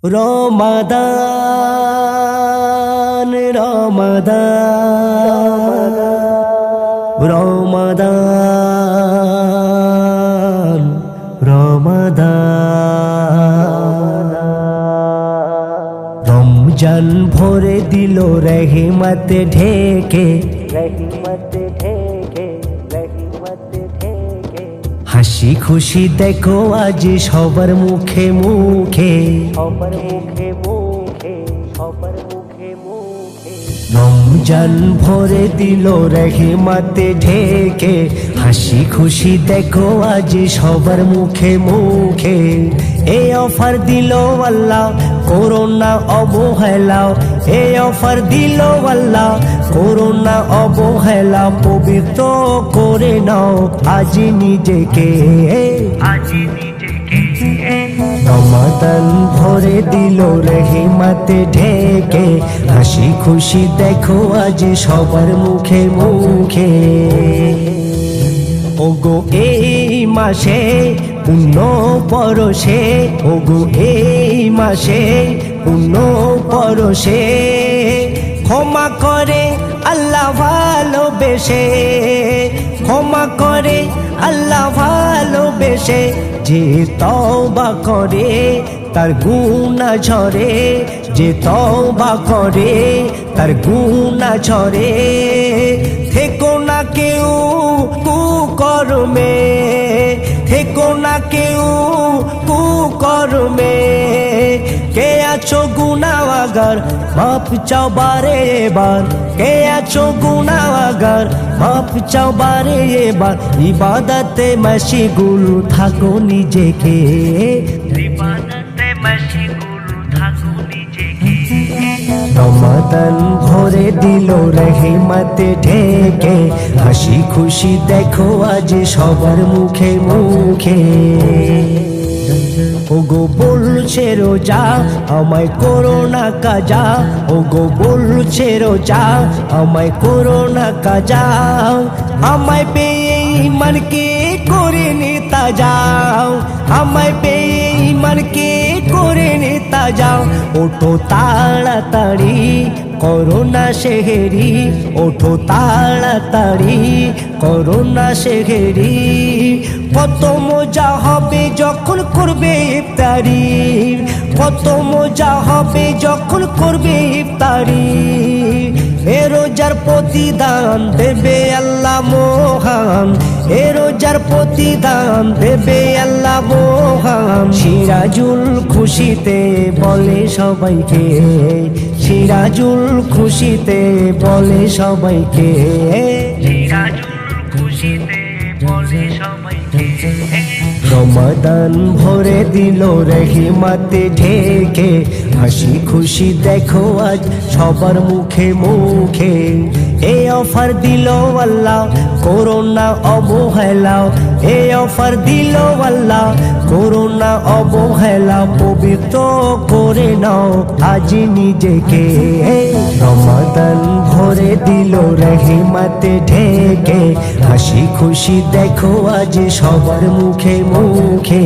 রমাদান রমাদান রমাদান রমাদান রমজান ভরে দিল রহিমতে ঢেকে হাসি খুশি দেখো আজ সবার মুখে মুখে রমজান ভরে দিল রহিমতে ঢেকে হাসি খুশি দেখো আজ সবার মুখে মুখে এই অফার দিল আল্লাহ করোনা অবহেলা এই অফার দিল আল্লাহ করোনা অবহেলা পবিত্র করে নাও আজ নিজেকে রমাদান ভরে দিল রহিমতে ঢেকে হাসি খুশি দেখো আজ সবার মুখে মুখে ওগো এই মাসে পুণ্য পরশে ওগো এই মাসে পুণ্য পরশে ক্ষমা করে আল্লাহ ভালোবেসে ক্ষমা করে আল্লাহ ভালোবেসে যে তওবা করে তার গুনাহ ঝরে যে তওবা করে তার গুনাহ ঝরে থেকো না কেউ কুকর্মে থেকো না কেউ কুকর্মে কে আছো গুনাহগার মাপ চাও বারে এবার কে আছো গুনাহগার মাপ চাও বারে এবার ইবাদতে মশগুল থাকো নিজেকে ইবাদতে মশগুল থাকো নিজেকে রমাদান ভরে দিল রহিমতে ঢেকে হাসি খুশি দেখো আজ সবার মুখে মুখে ওগো বলছে রোজা আমায় করোনা কাজা ওগো বলছে রোজা আমায় করোনা কাজা আমায় পেয়ে ইমানকে করে নিতা যাও আমায় পেয়ে ইমানকে করে নিতা যাও ওঠো তাড়াতাড়ি করোনা সেহেরি ওঠো তাড়াতাড়ি করোনা সেহেরি কত মজা হবে যখন করবে ইফতারি কত মজা হবে যখন করবে ইফতারি এ রোজার প্রতিদান দেবে আল্লাহ মহান এ রোজার প্রতিদান দেবে আল্লাহ মহান সিরাজুল খুশিতে বলে সবাইকে সিরাজুল খুশিতে বলে সবাইকে সিরাজুল খুশিতে বলে সবাইকে রমাদান ভরে দিল রহিমতে ঢেকে হাসি খুশি দেখো আজ সবার মুখে মুখে এই অফার দিল আল্লাহ করোনা অবহেলা এই অফার দিল আল্লাহ করোনা অবহেলা পবিত্র করে নাও আজ নিজেকে রমাদান ভরে দিল রহিমতে ঢেকে হাসি খুশি দেখো আজ সবার মুখে মুখে